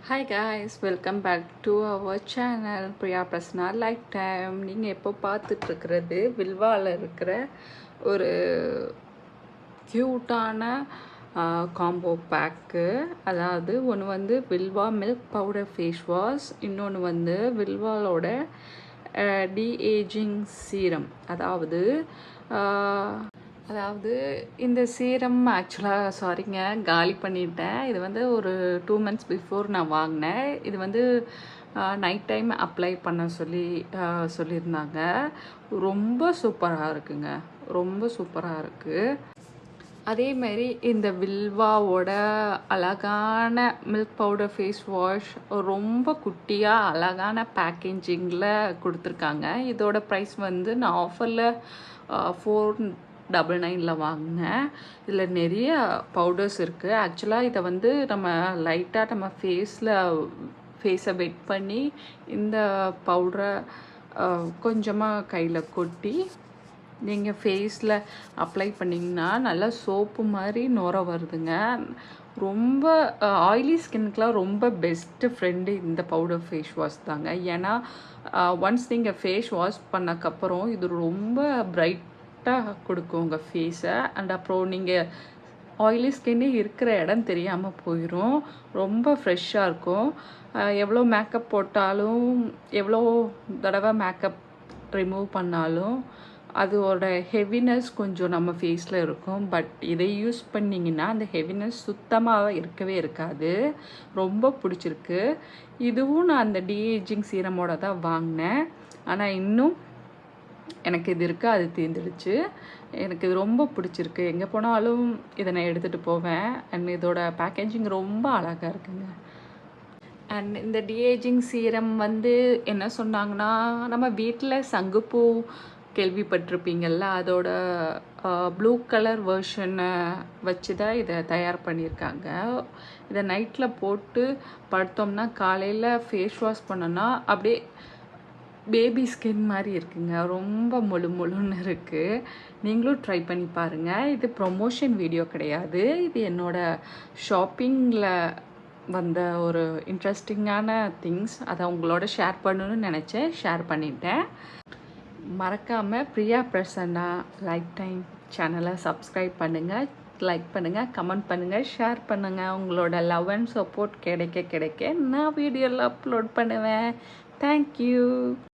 Hi guys, welcome back to our channel Priya Prasanna Lifetime. நீங்கள் எப்போ பார்த்துட்ருக்கிறது வில்வாவில் இருக்கிற ஒரு க்யூட்டான காம்போ பேக்கு. அதாவது ஒன்று வந்து Vilvah milk powder face wash, இன்னொன்று வந்து வில்வாலோட டீஏஜிங் சீரம். அதாவது இந்த சீரம் ஆக்சுவலாக சாரிங்க காலி பண்ணிட்டேன். இது வந்து ஒரு 2 months பிஃபோர் நான் வாங்கினேன். இது வந்து நைட் டைம் அப்ளை பண்ண சொல்லியிருந்தாங்க. ரொம்ப சூப்பராக இருக்குங்க, ரொம்ப சூப்பராக இருக்குது. அதேமாரி இந்த வில்வாவோட அழகான மில்க் பவுடர் ஃபேஸ் வாஷ் ரொம்ப குட்டியாக அழகான பேக்கேஜிங்கில் கொடுத்துருக்காங்க. இதோட ப்ரைஸ் வந்து நான் ஆஃபரில் 499 வாங்கினேன். இதில் நிறைய பவுடர்ஸ் இருக்குது. ஆக்சுவலாக இதை வந்து நம்ம லைட்டாக நம்ம ஃபேஸை வெட் பண்ணி இந்த பவுடரை கொஞ்சமாக கையில் கொட்டி நீங்கள் ஃபேஸில் அப்ளை பண்ணிங்கன்னா நல்லா சோப்பு மாதிரி நுர வருதுங்க. ரொம்ப ஆயிலி ஸ்கின்னுக்கெலாம் ரொம்ப பெஸ்ட்டு ஃப்ரெண்டு இந்த பவுடர் ஃபேஸ் வாஷ் தாங்க. ஏன்னா ஒன்ஸ் நீங்கள் ஃபேஸ் வாஷ் பண்ணக்கப்புறம் இது ரொம்ப பிரைட்டாக கொடுக்கும் உங்கள் ஃபேஸை. அண்ட் அப்புறம் நீங்கள் ஆயிலி ஸ்கின்னே இருக்கிற இடம் தெரியாமல் போயிடும். ரொம்ப ஃப்ரெஷ்ஷாக இருக்கும். எவ்வளோ மேக்கப் போட்டாலும் எவ்வளோ தடவை மேக்கப் ரிமூவ் பண்ணாலும் அதோட ஹெவினஸ் கொஞ்சம் நம்ம ஃபேஸில் இருக்கும். பட் இதை யூஸ் பண்ணிங்கன்னா அந்த ஹெவினஸ் சுத்தமாக இருக்கவே இருக்காது. ரொம்ப பிடிச்சிருக்கு. இதுவும் நான் அந்த டீஏஜிங் சீரமோட தான் வாங்கினேன். ஆனால் இன்னும் எனக்கு இது இருக்குது, அது தீர்ந்துடுச்சு. எனக்கு இது ரொம்ப பிடிச்சிருக்கு. எங்கே போனாலும் இதை நான் எடுத்துகிட்டு போவேன். அண்ட் இதோட பேக்கேஜிங் ரொம்ப அழகாக இருக்குங்க. அண்ட் இந்த டீஏஜிங் சீரம் வந்து என்ன சொன்னாங்கன்னா, நம்ம வீட்டில் சங்குப்பூ கேள்விப்பட்டிருப்பீங்கள்ல, அதோட ப்ளூ கலர் வேர்ஷனை வச்சு தான் இதை தயார் பண்ணியிருக்காங்க. இதை நைட்டில் போட்டு படுத்தோம்னா காலையில் ஃபேஸ் வாஷ் பண்ணோன்னா அப்படியே பேபி ஸ்கின் மாதிரி இருக்குங்க. ரொம்ப முழுன்னு இருக்குது. நீங்களும் ட்ரை பண்ணி பாருங்கள். இது ப்ரொமோஷன் வீடியோ கிடையாது. இது என்னோடய ஷாப்பிங்கில் வந்த ஒரு இன்ட்ரெஸ்டிங்கான திங்ஸ். அதை உங்களோட ஷேர் பண்ணணும்னு நினச்சேன், ஷேர் பண்ணிட்டேன். மறக்காமல் பிரியா பிரசன்னா லைஃப் டைம் சேனலை சப்ஸ்கிரைப் பண்ணுங்கள், லைக் பண்ணுங்கள், கமெண்ட் பண்ணுங்கள், ஷேர் பண்ணுங்கள். உங்களோட லவ் அண்ட் சப்போர்ட் கிடைக்க நான் வீடியோவில் அப்லோட் பண்ணுவேன். தேங்க்யூ.